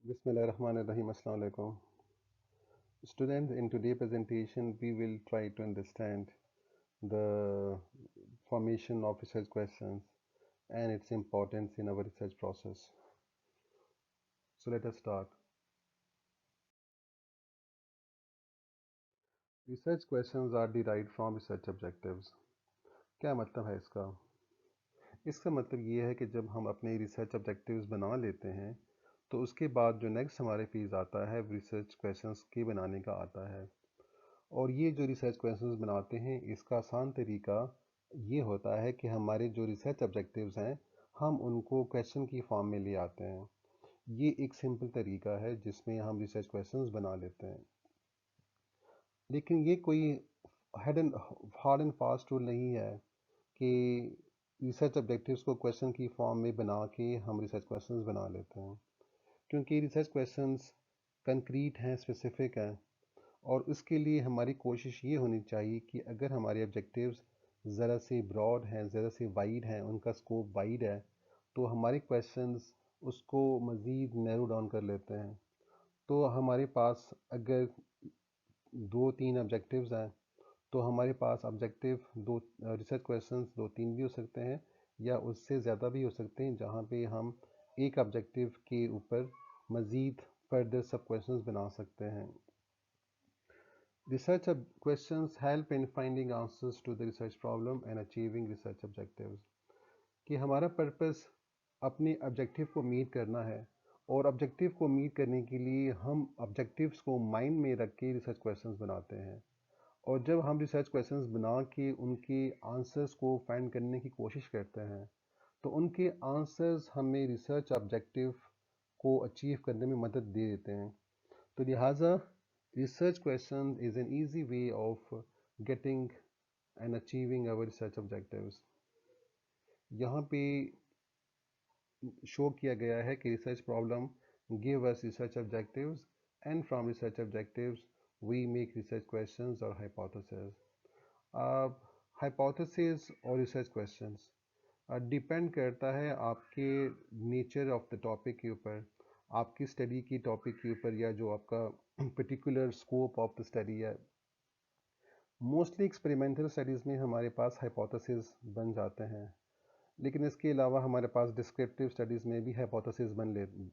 Bismillahirrahmanirrahim. Assalamu alaikum. Students, in today's presentation, we will try to understand the formation of research questions and its importance in our research process. So let us start. Research questions are derived from research objectives. क्या मतलब है इसका? इसका मतलब ये है कि जब हम अपने रिसर्च ऑब्जेक्टिव्स बना लेते हैं तो उसके बाद जो नेक्स्ट हमारे पेज आता है रिसर्च क्वेश्चंस के बनाने का आता है। और ये जो रिसर्च क्वेश्चंस बनाते हैं इसका आसान तरीका ये होता है कि हमारे जो रिसर्च ऑब्जेक्टिव्स हैं हम उनको क्वेश्चन की फॉर्म में ले आते हैं। ये एक सिंपल तरीका है जिसमें हम रिसर्च क्वेश्चंस बना लेते हैं, लेकिन ये कोई हार्ड एंड फास्ट रूल नहीं है कि रिसर्च ऑब्जेक्टिव्स को क्वेश्चन की फॉर्म में बना के हम रिसर्च क्वेश्चंस बना लेते हैं, क्योंकि रिसर्च क्वेश्चंस कंक्रीट हैं, स्पेसिफिक हैं। और उसके लिए हमारी कोशिश ये होनी चाहिए कि अगर हमारे ऑब्जेक्टिव्स ज़रा से ब्रॉड हैं, ज़रा से वाइड हैं, उनका स्कोप वाइड है, तो हमारे क्वेश्चंस उसको मज़ीद नैरो डाउन कर लेते हैं। तो हमारे पास अगर दो तीन ऑब्जेक्टिव्स हैं तो हमारे पास ऑब्जेक्टिव दो रिसर्च क्वेश्चंस दो तीन भी हो सकते हैं या उससे ज़्यादा भी हो सकते हैं, जहाँ पे हम एक ऑब्जेक्टिव के ऊपर मज़ीद फर्दर सब क्वेश्चंस बना सकते हैं। Research questions help in finding answers to the research problem and achieving research objectives. कि हमारा पर्पस अपने ऑब्जेक्टिव को मीट करना है और ऑब्जेक्टिव को मीट करने के लिए हम ऑब्जेक्टिव्स को माइंड में रख के रिसर्च क्वेश्चंस बनाते हैं। और जब हम रिसर्च क्वेश्चंस बना के उनके आंसर्स को फाइंड करने की कोशिश करते हैं तो उनके आंसर्स हमें रिसर्च ऑब्जेक्टिव को अचीव करने में मदद दे देते हैं। तो लिहाजा research question is an easy way of getting and achieving our research objectives. यहाँ पे शो किया गया है कि research problem give us research objectives and from research objectives we make research questions or hypotheses. Hypothesis और research questions depend करता है आपके नेचर ऑफ द टॉपिक के ऊपर, आपकी स्टडी की टॉपिक के ऊपर, या जो आपका particular scope of the study है। मोस्टली एक्सपेरिमेंटल स्टडीज़ में हमारे पास हाइपोथेसिस बन जाते हैं, लेकिन इसके अलावा हमारे पास डिस्क्रिप्टिव स्टडीज़ में भी हाइपोथेसिस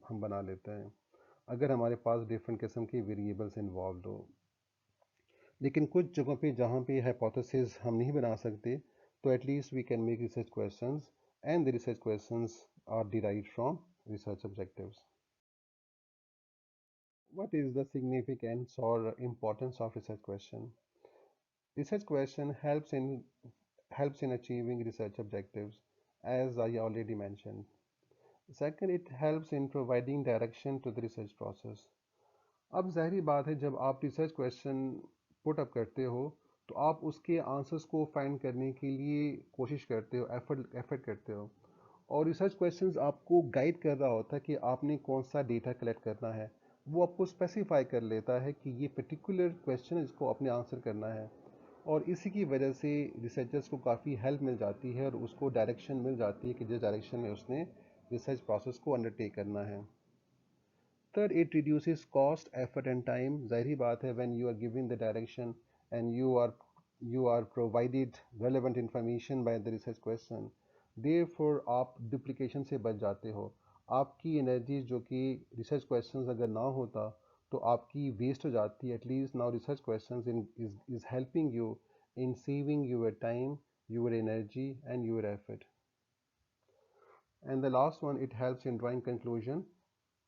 हम बना लेते हैं अगर हमारे पास डिफरेंट किस्म की वेरिएबल्स इन्वॉल्व हो। लेकिन कुछ जगहों पे जहाँ पे हाइपोथेसिस हम नहीं बना सकते तो at least we can make research questions and the research questions are derived from research objectives. What is the significance or importance of research question? Research question helps in achieving research objectives, as I already mentioned. Second, it helps in providing direction to the research process. अब ज़ाहिर बात है, जब आप research question put up करते हो तो आप उसके आंसर्स को फाइंड करने के लिए कोशिश करते हो, एफर्ट करते हो। और रिसर्च क्वेश्चंस आपको गाइड कर रहा होता है कि आपने कौन सा डेटा कलेक्ट करना है। वो आपको स्पेसिफाई कर लेता है कि ये पर्टिकुलर क्वेश्चन है जिसको आपने आंसर करना है। और इसी की वजह से रिसर्चर्स को काफ़ी हेल्प मिल जाती है और उसको डायरेक्शन मिल जाती है कि जिस डायरेक्शन में उसने रिसर्च प्रोसेस को अंडरटेक करना है। Third, it reduces cost, effort and time. ज़ाहिर बात है, when you are given the direction and you are provided relevant information by the research question, therefore आप duplication से बच जाते हो। आपकी एनर्जी जो कि रिसर्च क्वेश्चंस अगर ना होता तो आपकी वेस्ट हो जाती है। At least now research questions is helping you in saving your time, your energy and your effort. And the last one, it helps in drawing conclusion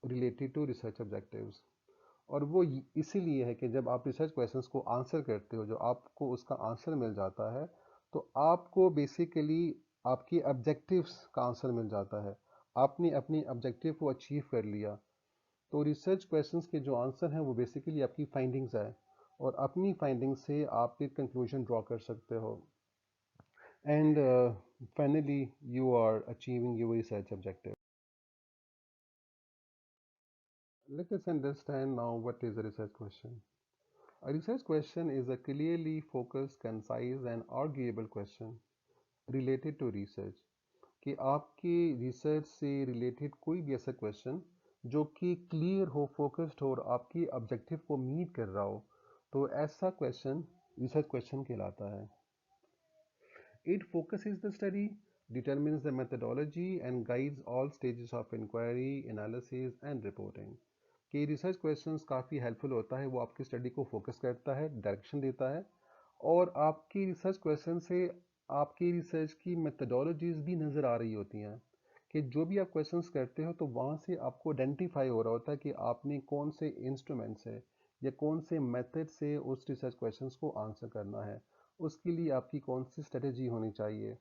related to research objectives. और वो इसीलिए है कि जब आप रिसर्च क्वेश्चंस को answer करते हो, जो आपको उसका आंसर मिल जाता है, तो आपको बेसिकली आपकी ऑब्जेक्टिव्स का आंसर मिल जाता है। आपने अपनी ऑब्जेक्टिव को अचीव कर लिया। तो रिसर्च क्वेश्चंस के जो आंसर हैं वो बेसिकली आपकी फाइंडिंग्स है और अपनी फाइंडिंग्स से आप एक कंक्लूजन ड्रॉ कर सकते हो and finally you are achieving your research objective. Let us understand now what is a research question. A research question is a clearly focused, concise and arguable question related to research। कि आपकी research से related कोई भी ऐसा question जो कि clear हो, focused हो और आपकी ऑब्जेक्टिव को मीट कर रहा हो, तो ऐसा क्वेश्चन रिसर्च क्वेश्चन कहलाता है। It focuses the study, determines the methodology, and guides all stages of inquiry, analysis, and reporting. कि रिसर्च क्वेश्चंस काफ़ी हेल्पफुल होता है, वो आपकी स्टडी को फोकस करता है, डायरेक्शन देता है, और आपकी रिसर्च क्वेश्चन से आपकी रिसर्च की मेथडोलॉजीज भी नज़र आ रही होती हैं कि जो भी आप क्वेश्चंस करते हो तो वहाँ से आपको आइडेंटिफाई हो रहा होता है कि आपने कौन से इंस्ट्रूमेंट से या कौन से मेथड से उस रिसर्च क्वेश्चंस को आंसर करना है, उसके लिए आपकी कौन सी स्ट्रेटेजी होनी चाहिए।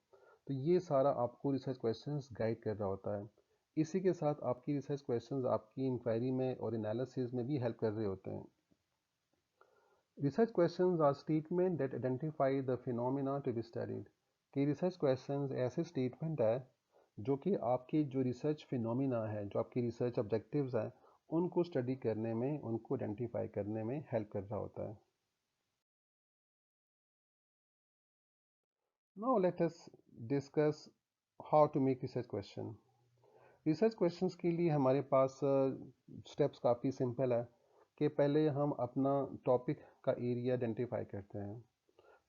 तो ये सारा आपको रिसर्च क्वेश्चंस गाइड कर रहा होता है। इसी के साथ आपकी रिसर्च क्वेश्चंस आपकी इंक्वायरी में और एनालिसिस में भी हेल्प कर रहे होते हैं। Research questions are statement that identify the phenomena to be studied. कि रिसर्च क्वेश्चंस ऐसे स्टेटमेंट है जो कि आपकी जो रिसर्च फिनोमिना है, जो आपकी रिसर्च ऑब्जेक्टिव्स हैं, उनको स्टडी करने में, उनको आइडेंटिफाई करने में हेल्प कर रहा होता है। Now let us discuss how to make research question. Research questions के लिए हमारे पास स्टेप्स काफ़ी सिंपल है कि पहले हम अपना टॉपिक का एरिया आइडेंटिफाई करते हैं,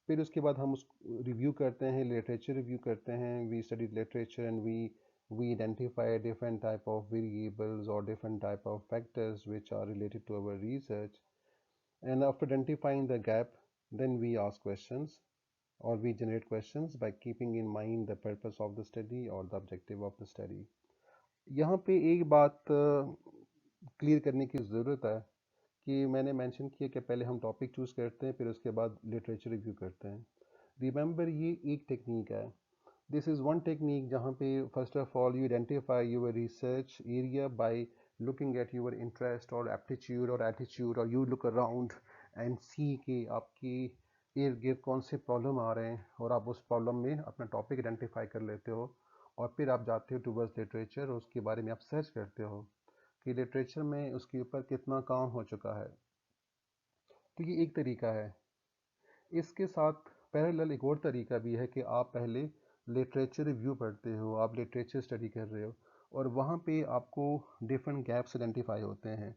फिर उसके बाद हम उस रिव्यू करते हैं, लिटरेचर रिव्यू करते हैं, we study literature and we identify different type of variables or different type of factors which are related to our research, and after identifying the gap then we ask questions or we generate questions by keeping in mind the purpose of the study or the objective of the study. यहाँ पे एक बात clear करने की ज़रूरत है कि मैंने मेंशन किया कि पहले हम टॉपिक चूज़ करते हैं, फिर उसके बाद लिटरेचर रिव्यू करते हैं। रिमेंबर, ये एक टेक्निक है, दिस इज़ वन टेक्निक जहाँ पे first of all you identify your research area by looking at your interest और एप्टीट्यूड और एटीट्यूड, और यू लुक अराउंड एंड सी कि आपकी इर्द गिर्द कौन से प्रॉब्लम आ रहे हैं और आप उस प्रॉब्लम में अपना टॉपिक आइडेंटिफाई कर लेते हो, और फिर आप जाते हो टूवर्ड्स लिटरेचर और उसके बारे में आप सर्च करते हो कि लिटरेचर में उसके ऊपर कितना काम हो चुका है। तो ये एक तरीका है। इसके साथ पैरेलल एक और तरीका भी है कि आप पहले लिटरेचर रिव्यू पढ़ते हो, आप लिटरेचर स्टडी कर रहे हो, और वहाँ पे आपको डिफरेंट गैप्स आइडेंटिफाई होते हैं,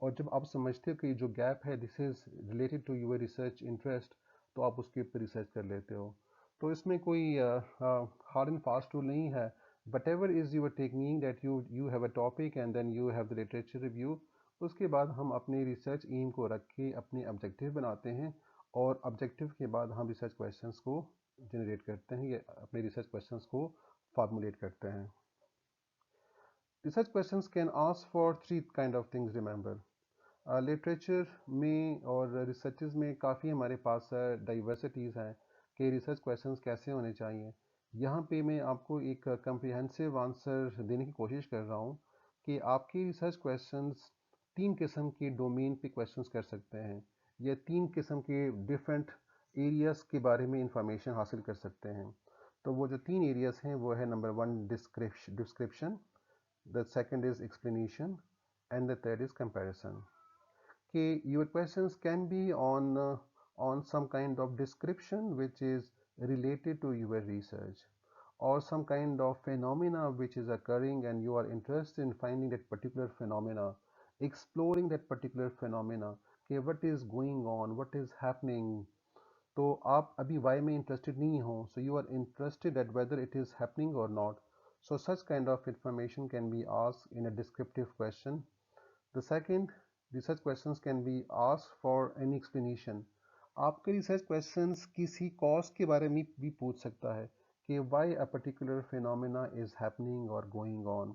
और जब आप समझते हो कि जो गैप है this is related to your research interest, तो आप उसके ऊपर रिसर्च कर लेते हो। तो इसमें कोई हार्ड एंड फास्ट रूल नहीं है, but ever is your technique that you have a topic and then you have the literature review. उसके बाद हम अपने रिसर्च एम को रख के अपने ऑब्जेक्टिव बनाते हैं, और ऑब्जेक्टिव के बाद हम रिसर्च क्वेश्चंस को जनरेट करते हैं या अपने रिसर्च क्वेश्चंस को फॉर्मुलेट करते हैं। Research questions can ask for three kind of things, remember. Literature में और रिसर्चेस में काफ़ी हमारे पास डाइवर्सिटीज़ हैं कि रिसर्च क्वेश्चंस कैसे होने चाहिए। यहाँ पे मैं आपको एक कंप्रिहेंसिव आंसर देने की कोशिश कर रहा हूँ कि आपकी रिसर्च क्वेश्चंस तीन किस्म के डोमेन पे क्वेश्चंस कर सकते हैं, या तीन किस्म के डिफरेंट एरियाज के बारे में इंफॉर्मेशन हासिल कर सकते हैं। तो वो जो तीन एरियाज हैं वो है, number one description, the second is explanation, and the third is comparison. कि your questions can be on some kind of description which is related to your research, or some kind of phenomena which is occurring and you are interested in finding that particular phenomena, exploring that particular phenomena, कि what is going on, what is happening। तो आप अभी why में interested नहीं हो, so you are interested at whether it is happening or not, so such kind of information can be asked in a descriptive question। The second, research questions can be asked for any explanation। आपके research questions किसी cause के बारे में भी पूछ सकता है कि why a particular phenomena is happening or going on।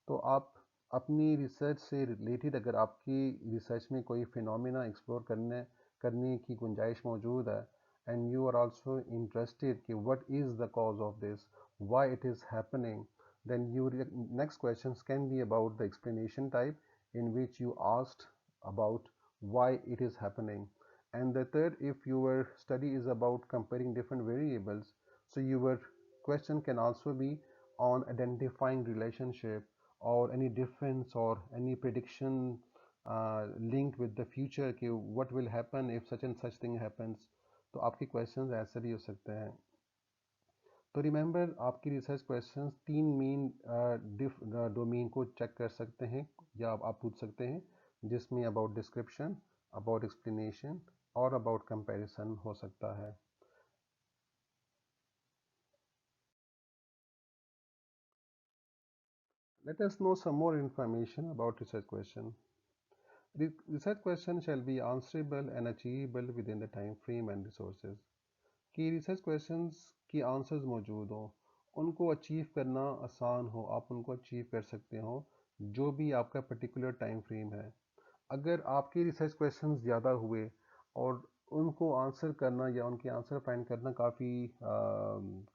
तो आप अपनी रिसर्च से रिलेटेड अगर आपकी रिसर्च में कोई फिनोमिना एक्सप्लोर करने की गुंजाइश मौजूद है, and you are also interested कि what is the cause of this, why it is happening, then your next questions can be about the explanation type in which you asked about why it is happening. And the third, if your study is about comparing different variables, so your question can also be on identifying relationship or any difference or any prediction linked with the future कि what will happen if such and such thing happens। तो आपके questions ऐसे भी हो सकते हैं। तो remember आपकी रिसर्च क्वेश्चंस तीन मेन डोमेन को चेक कर सकते हैं या आप पूछ सकते हैं, जिसमें अबाउट डिस्क्रिप्शन, अबाउट एक्सप्लेनेशन और अबाउट कंपैरिजन हो सकता है. Let us know some more information about research question. Research question shall be answerable and achievable within the time frame and resources. कि रिसर्च क्वेश्चंस की आंसर्स मौजूद हों, उनको achieve करना आसान हो, आप उनको अचीव कर सकते हो जो भी आपका पर्टिकुलर टाइम फ्रेम है. अगर आपके रिसर्च क्वेश्चंस ज़्यादा हुए और उनको आंसर करना या उनके आंसर फाइंड करना काफ़ी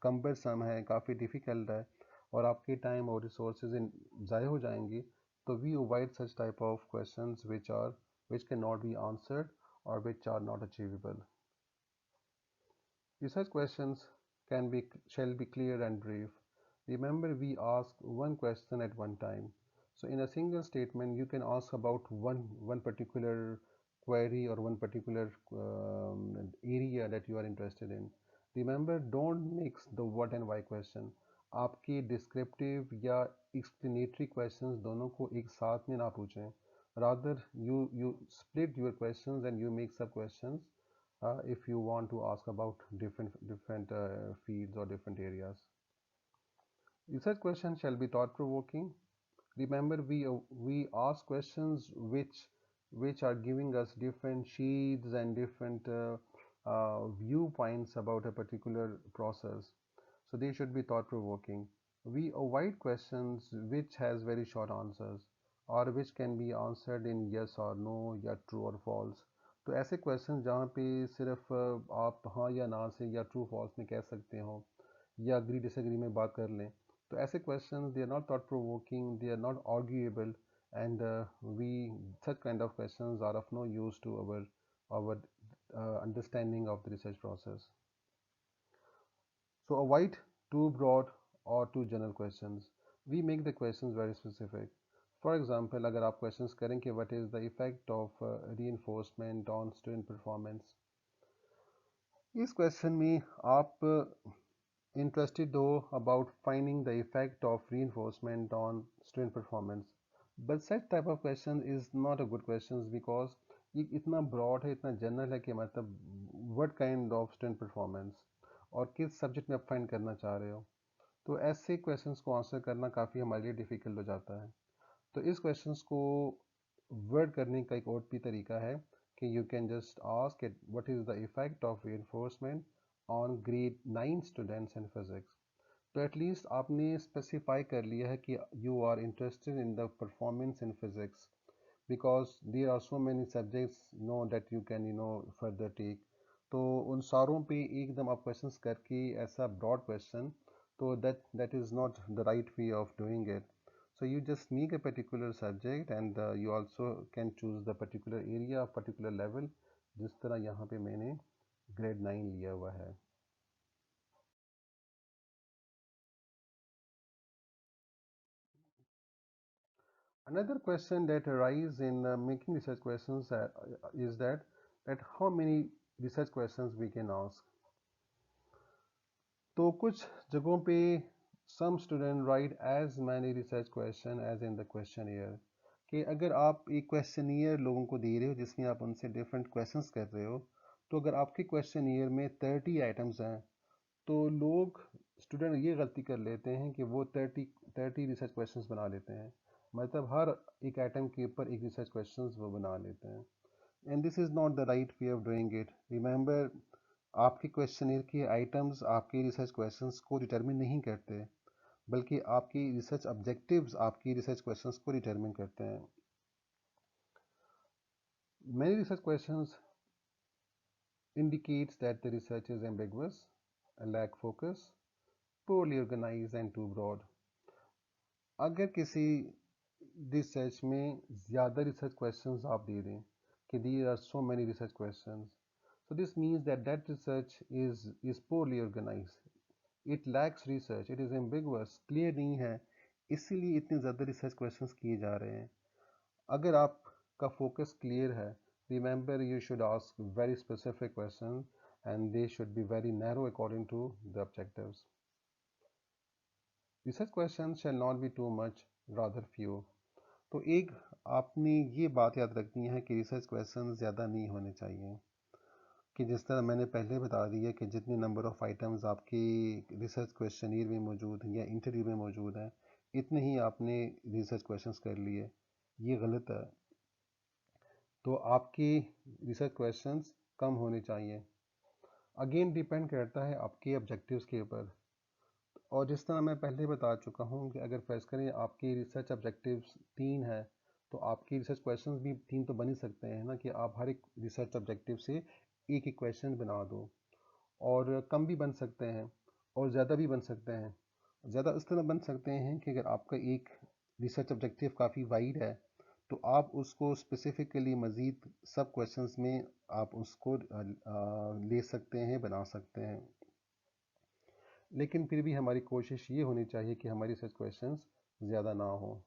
कम्बरसम है, काफ़ी डिफ़िकल्ट है और आपके टाइम और रिसोर्सेज ज़ाय हो जाएंगे, तो we avoid such type of questions which cannot be answered or which are not achievable. Research questions shall be clear and brief. Remember, we ask one question at one time. So in a single statement, you can ask about one particular query or one particular area that you are interested in. Remember, don't mix the what and why question. आपकी descriptive या explanatory questions दोनों को एक साथ में ना पूछें. Rather, you split your questions and you make sub questions if you want to ask about different fields or different areas. Research questions shall be thought provoking. Remember, we ask questions which are giving us different sheets and different viewpoints about a particular process. So they should be thought provoking. We avoid questions which has very short answers or which can be answered in yes or no या true or false. तो ऐसे question जहाँ पे सिर्फ आप हाँ या ना से या ट्रू फॉल्स में कह सकते हो या अग्री डिसएग्री में बात कर लें, तो ऐसे questions they are not thought provoking, they are not arguable, and we such kind of questions are of no use to our understanding of the research process. So avoid too broad or too general questions. We make the questions very specific. For example, अगर आप questions करें कि what is the effect of reinforcement on student performance, इस question में आप interested हो about finding the effect of reinforcement on student performance. But such type of question is not a good question because ये इतना broad है, इतना general है कि मतलब what kind of student performance और किस सब्जेक्ट में आप फाइंड करना चाह रहे हो, तो ऐसे क्वेश्चंस को आंसर करना काफ़ी हमारे लिए डिफ़िकल्ट हो जाता है. तो इस क्वेश्चंस को वर्ड करने का एक और भी तरीका है कि you can just ask it what is the effect of reinforcement on grade 9 students in physics. तो एटलीस्ट आपने स्पेसिफाई कर लिया है कि you are interested in the performance in physics because there are so many subjects that you can further take. तो उन सारों पे एकदम आप क्वेश्चंस करके ऐसा ब्रॉड क्वेश्चन, तो that is not the right way of doing it. So you just make a particular subject and you also can choose the particular area, particular level, जिस तरह यहाँ पे मैंने ग्रेड 9 लिया हुआ है. Another question that arises in making research questions is that how many research questions we can ask. तो कुछ जगहों पे some student write as many research question as in the questionnaire. कि अगर आप एक questionnaire लोगों को दे रहे हो जिसमें आप उनसे different questions कर रहे हो, तो अगर आपके questionnaire में 30 items हैं, तो लोग स्टूडेंट ये गलती कर लेते हैं कि वो 30 रिसर्च क्वेश्चंस बना लेते हैं. मतलब हर एक आइटम के ऊपर एक रिसर्च क्वेश्चंस वो बना लेते हैं. And this is not the right way of doing it. Remember, आपके क्वेश्चनर के आइटम्स आपके रिसर्च क्वेश्चंस को डिटरमिन नहीं करते, बल्कि आपकी रिसर्च ऑब्जेक्टिव्स आपकी रिसर्च क्वेश्चंस को डिटरमिन करते हैं. Many research questions indicates that the research is ambiguous, lack focus, poorly organized and too broad. अगर किसी रिसर्च में ज़्यादा रिसर्च क्वेश्चंस आप दे दें कि there are so many research questions, so this means that research is poorly organized, it lacks research, it is ambiguous, clear नहीं है, इसीलिए इतने ज़्यादा रिसर्च क्वेश्चंस किए जा रहे हैं. अगर आपका फोकस क्लियर है, remember you should ask very specific questions and they should be very narrow according to the objectives. Research question shall not be too much, rather few. तो एक आपने ये बात याद रखनी है कि रिसर्च क्वेश्चन ज़्यादा नहीं होने चाहिए। कि जिस तरह मैंने पहले बता दिया कि जितने नंबर ऑफ़ आइटम्स आपके रिसर्च क्वेश्चनियर में मौजूद हैं या इंटरव्यू में मौजूद हैं, इतने ही आपने रिसर्च क्वेश्चंस कर लिए। ये गलत है। तो आपके रिसर्च क्वेश्चंस कम होने चाहिए। अगेन डिपेंड करता है आपके ऑब्जेक्टिव्स के ऊपर। और जिस तरह मैं पहले बता चुका हूँ कि अगर फर्ज करें आपके रिसर्च ऑब्जेक्टिव्स 3 है, तो आपकी रिसर्च क्वेश्चंस भी 3 तो बन ही सकते हैं ना, कि आप हर एक रिसर्च ऑब्जेक्टिव से एक एक क्वेश्चन बना दो। और कम भी बन सकते हैं और ज़्यादा भी बन सकते हैं। ज़्यादा इस तरह बन सकते हैं कि अगर आपका एक रिसर्च ऑब्जेक्टिव काफ़ी वाइड है, तो आप उसको स्पेसिफिकली मज़ीद सब क्वेश्चंस में आप उसको ले सकते हैं, बना सकते हैं। लेकिन फिर भी हमारी कोशिश ये होनी चाहिए कि हमारी रिसर्च क्वेश्चंस ज़्यादा ना हो।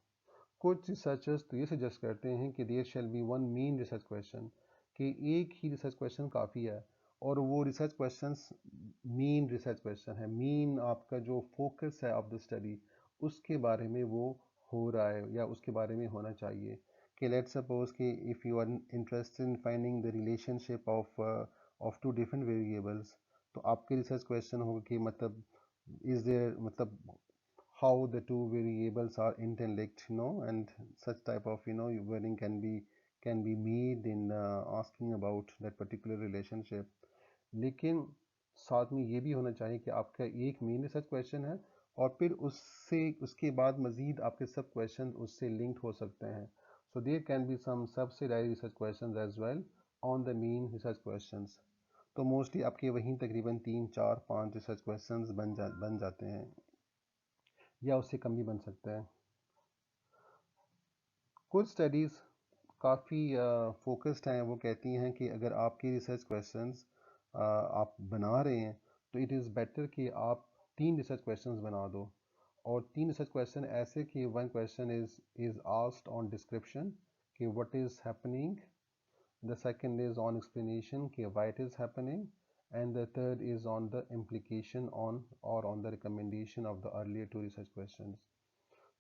कुछ रिसर्चर्स तो ये सजेस्ट करते हैं कि there shall be one main research question, कि एक ही रिसर्च क्वेश्चन काफ़ी है। और वो research questions main research question है, मेन आपका जो फोकस है ऑफ द स्टडी, उसके बारे में वो हो रहा है या उसके बारे में होना चाहिए। कि लेट्स सपोज कि if you are interested in finding the relationship of two different variables, तो आपके रिसर्च क्वेश्चन होगा कि मतलब इज देयर मतलब how the two variables are interlinked, and such type of wording can be made in asking about that particular relationship. लेकिन साथ में ये भी होना चाहिए कि आपका एक मेन रिसर्च क्वेश्चन है और फिर उससे उसके बाद मज़ीद आपके सब क्वेश्चन उससे लिंक्ड हो सकते हैं। So there can be some subsidize research question as well on the main research questions. तो मोस्टली आपके वहीं तकरीबन 3 4 5 रिसर्च क्वेश्चंस बन जाते हैं, या उससे कम भी बन सकते हैं। कुछ स्टडीज़ काफ़ी फोकस्ड हैं, वो कहती हैं कि अगर आपकी रिसर्च क्वेश्चंस आप बना रहे हैं, तो इट इज़ बेटर कि आप 3 रिसर्च क्वेश्चंस बना दो। और 3 रिसर्च क्वेश्चन ऐसे कि one question is asked on description, कि what is happening, the second is on explanation कि why it is happening, and the third is on the implication on और on the recommendation of the earlier 2 research questions.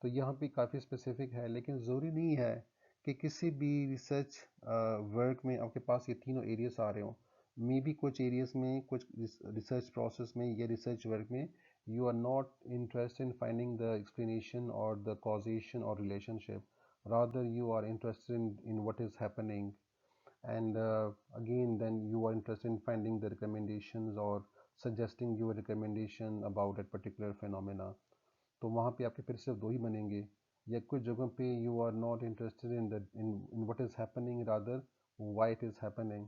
तो यहाँ पे काफ़ी specific है, लेकिन ज़रूरी नहीं है कि किसी भी रिसर्च वर्क में आपके पास ये तीनों एरियाज आ रहे हों। मे बी कुछ एरियाज में, कुछ रिसर्च प्रोसेस में या रिसर्च वर्क में you are not interested in finding the explanation और द कॉजेशन और relationship, rather you are interested in what is happening. And again then you are interested in finding the recommendations or suggesting your recommendation about that particular phenomena. तो वहाँ पे आपके फिर सिर्फ 2 ही बनेंगे। या कुछ जगहों पे you are not interested in what is happening, rather why it is happening.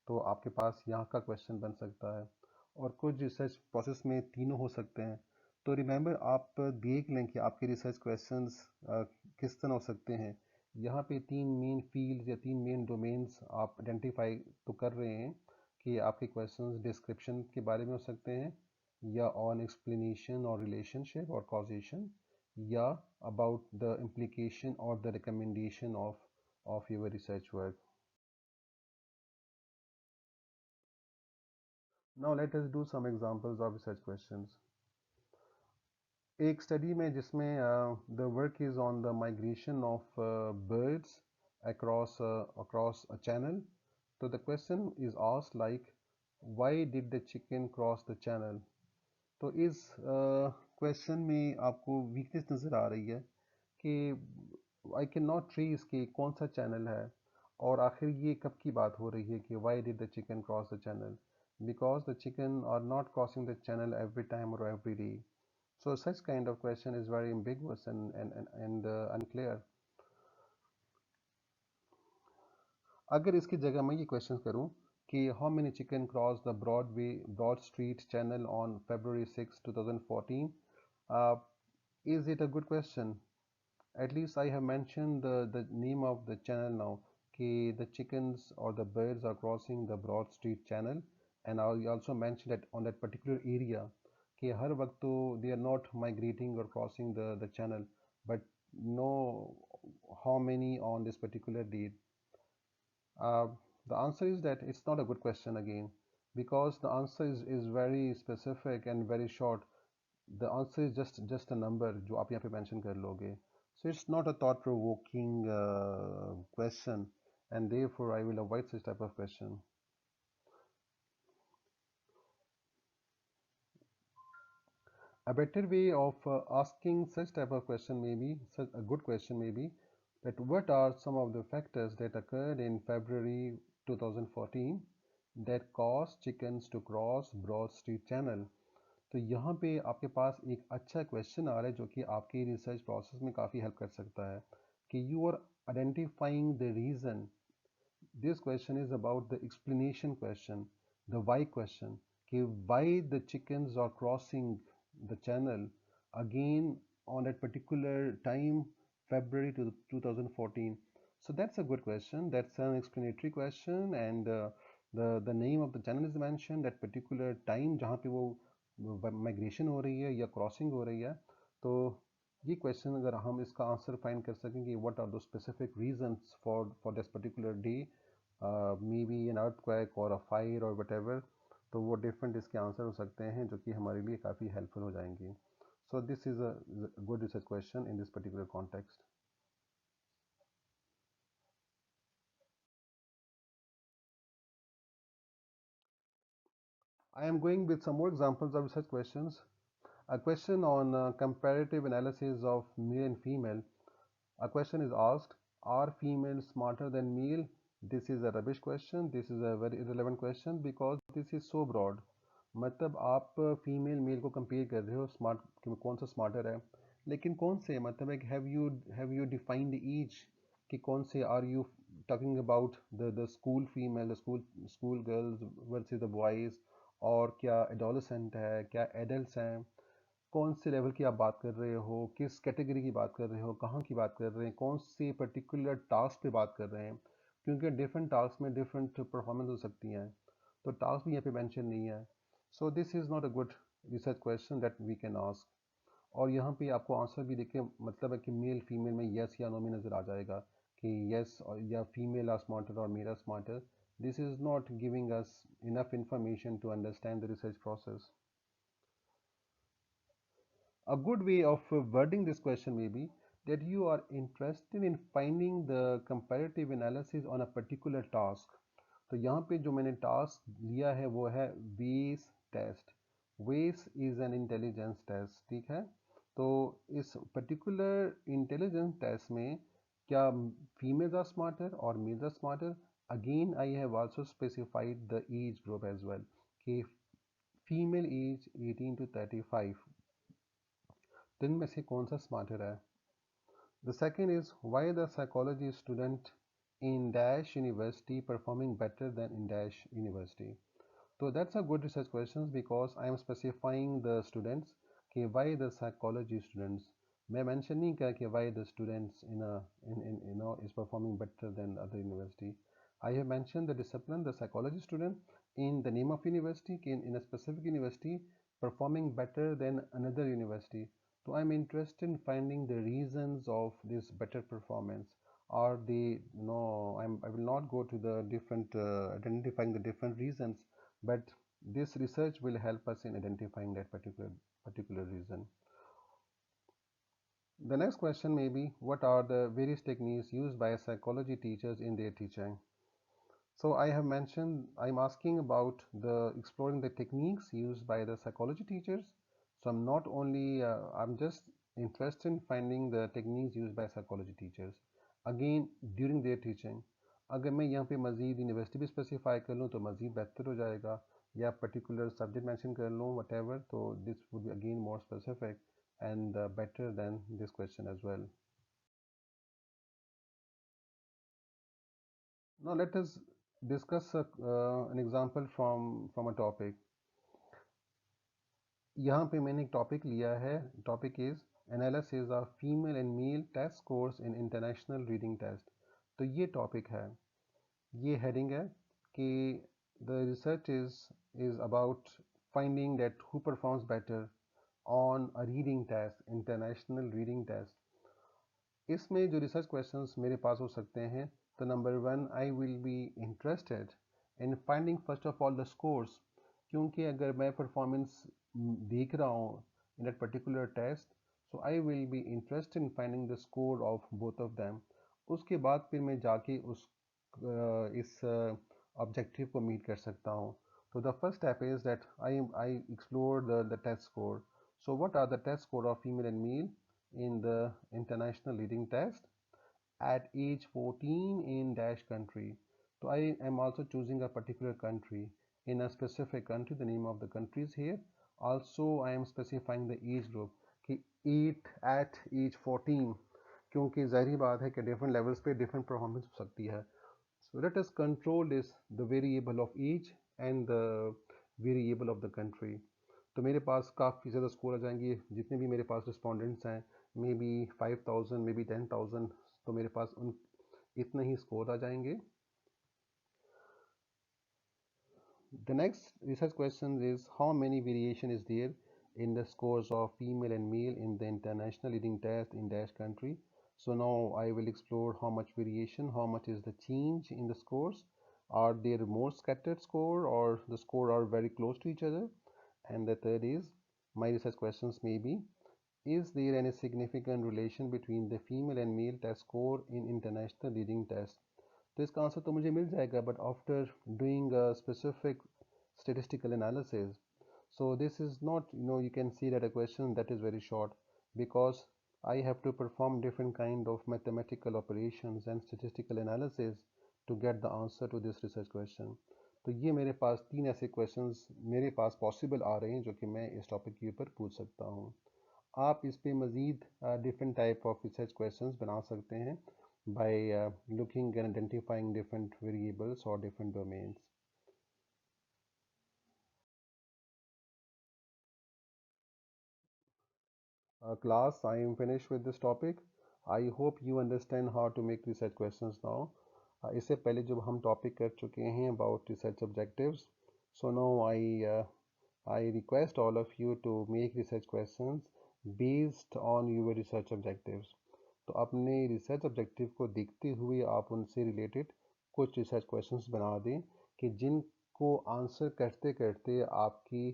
तो आपके पास यहाँ का क्वेश्चन बन सकता है। और कुछ रिसर्च प्रोसेस में तीनों हो सकते हैं। तो रिमेंबर आप देख लें कि आपके रिसर्च क्वेश्चंस किस तरह हो सकते हैं। यहाँ पे 3 मेन फील्ड या 3 मेन डोमेन्स आप आइडेंटिफाई तो कर रहे हैं कि आपके क्वेश्चंस डिस्क्रिप्शन के बारे में हो सकते हैं, या ऑन एक्सप्लेनेशन और रिलेशनशिप और कॉजेशन, या अबाउट द इम्प्लीकेशन और the recommendation of your research work. Now let us do some examples of research questions. एक स्टडी में जिसमें the work is on the migration of birds across a channel. So the question is asked like, why did the chicken cross the channel? तो इस question में आपको weakness नज़र आ रही है कि आई कैन नॉट ट्रेस कि कौन सा चैनल है, और आखिर ये कब की बात हो रही है कि why did the chicken cross the channel, because the chicken are not crossing the channel every time और every day. So such kind of question is very ambiguous and unclear. अगर इसकी जगह मैं ये क्वेश्चन करूं कि how many chicken cross the broad street channel on February 6, 2014, is it a good question? At least I have mentioned the name of the channel now. Okay, the chickens or the birds are crossing the Broad Street channel, and I also mentioned that on that particular area, कि हर वक्त तो they are not migrating or crossing the channel, but no, how many on this particular date. Uh, the answer is that it's not a good question again, because the answer is very specific and very short. the answer is just a number जो आप यहाँ पे mention कर लोगे. So it's not a thought-provoking question, and therefore I will avoid such type of question. A better way of asking such type of question may be, such a good question may be, that what are some of the factors that occurred in February 2014 that caused chickens to cross Broad Street Channel. तो यहाँ पे आपके पास एक अच्छा question आ रहा है जो कि आपकी रिसर्च प्रोसेस में काफ़ी हेल्प कर सकता है कि you are identifying the reason. This question is about the explanation question, the why question. कि why the chickens are crossing the channel again on that particular time, February to 2014. So that's a good question. That's an explanatory question, and the name of the channel is mentioned. That particular time जहाँ पे वो migration हो रही है या crossing हो रही है. तो ये क्वेश्चन अगर हम इसका आंसर फाइंड कर सकें कि what are the specific reasons for this particular day, may be an earthquake और अ फायर और whatever, तो वो डिफरेंट इसके आंसर हो सकते हैं जो कि हमारे लिए काफ़ी हेल्पफुल हो जाएंगी. सो this is a good research question in this particular context. I am going with some more examples of such questions. A question on comparative analysis of male and female. A question is asked, are females smarter than male? This is a rubbish question. This is a very irrelevant question because this is so broad. मतलब आप female male को compare कर रहे हो smart कौन सा smarter है, लेकिन कौन से मतलब एक हैव यू डिफाइंड ईच कि कौन से are you talking about the school female the school girls versus the boys, और क्या एडोलसेंट है क्या एडल्ट हैं, कौन से लेवल की आप बात कर रहे हो, किस कैटेगरी की बात कर रहे हो, कहाँ की बात कर रहे हैं, कौन से पर्टिकुलर टास्क पे बात कर रहे हैं, क्योंकि डिफरेंट टास्क में डिफरेंट परफॉर्मेंस हो सकती हैं, तो टास्क भी यहाँ पे मेंशन नहीं है. So this is not a good research question that we can ask. और यहाँ पे आपको आंसर भी देख के मतलब है कि मेल फीमेल में यस या नो में नज़र आ जाएगा कि यस और या फीमेल आर स्मार्टर और male are smarter. This is not giving us enough information to understand the research process. A good way of wording this question may be that you are interested in finding the comparative analysis on a particular task. तो यहाँ पे जो मैंने task लिया है वो है वेस टेस्ट. वेस इज एन इंटेलिजेंस टेस्ट, ठीक है. तो इस पर्टिकुलर इंटेलिजेंस टेस्ट में क्या फीमेल्स आर स्मार्टर और males are smarter. Again I have also specified the age group as well कि फीमेल एज 18 to 35, तो इनमें से कौन सा स्मार्टर है. The second is why the psychology student in dash university performing better than in dash university. So that's a good research questions because I am specifying the students कि why the psychology students. मैं mention नहीं किया कि why the students in you know is performing better than other university. I have mentioned the discipline the psychology student in the name of university in a specific university performing better than another university. So I'm interested in finding the reasons of this better performance. Or the no, I will not go to the different identifying the different reasons, but this research will help us in identifying that particular reason. The next question may be, what are the various techniques used by psychology teachers in their teaching? So I have mentioned, I'm asking about the exploring the techniques used by the psychology teachers. So I'm not only, I'm just interested in finding the techniques used by psychology teachers. Again, during their teaching. अगर मैं यहाँ पे मज़ीद university भी specify कर लूँ तो मज़ीद बेहतर हो जाएगा, या पर्टिकुलर सब्जेक्ट मेंशन कर लूँ whatever, तो this would be again more specific and better than this question as well. Now let us discuss an example from a topic. यहाँ पे मैंने एक टॉपिक लिया है. Topic is analysis of female and male test scores in international reading test. तो ये topic है, ये हेडिंग है कि the research is about finding that who performs better on a reading test, international reading test. इसमें जो research questions मेरे पास हो सकते हैं, तो number one, I will be interested in finding first of all the scores. क्योंकि अगर मैं परफॉर्मेंस देख रहा हूँ in that particular test. So I will be interested in finding the score of both of them. उसके बाद फिर मैं जाके इस ऑब्जेक्टिव को मीट कर सकता हूँ. So the first step is that I explore the test score. So what are the test score of female and male in the international leading test at age 14 in dash country? So I am also choosing a particular country. In a specific country, the name of the country is here. Also I am specifying the age group कि 8 at age 14, क्योंकि ज़ाहिर बात है कि different levels पे different performance हो सकती है. So let us control is the variable of age and the variable of the country. तो मेरे पास काफ़ी ज़्यादा स्कोर आ जाएंगे. जितने भी मेरे पास रिस्पोंडेंट्स हैं, मे बी 5000, मे बी 10,000, तो मेरे पास उन इतने ही स्कोर आ जाएंगे. The next research question is how many variation is there in the scores of female and male in the international leading test in dash country. So now I will explore how much variation, how much is the change in the scores. Are there more scattered score or the score are very close to each other? And the third is my research questions may be, is there any significant relation between the female and male test score in international leading test? तो इसका answer तो मुझे मिल जाएगा, but after doing a specific statistical analysis. So this is not, you can see that a question that is very short, because I have to perform different kind of mathematical operations and statistical analysis to get the answer to this research question. तो ये मेरे पास 3 ऐसे questions मेरे पास possible आ रहे हैं जो कि मैं इस topic के ऊपर पूछ सकता हूँ. आप इस पे मज़ीद different type of research questions बना सकते हैं by looking and identifying different variables or different domains. Class, I am finished with this topic. I hope you understand how to make research questions now. इससे पहले जब हम topic कर चुके हैं about research objectives, so now I request all of you to make research questions based on your research objectives. तो अपने research objective को देखते हुए आप उनसे related कुछ research questions बना दें कि जिनको आंसर करते करते आपकी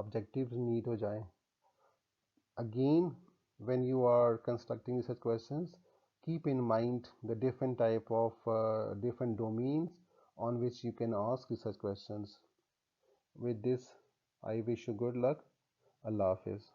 objectives meet हो जाएं. Again, when you are constructing such questions, keep in mind the different type of different domains on which you can ask such questions. With this, I wish you good luck. Allah Hafiz.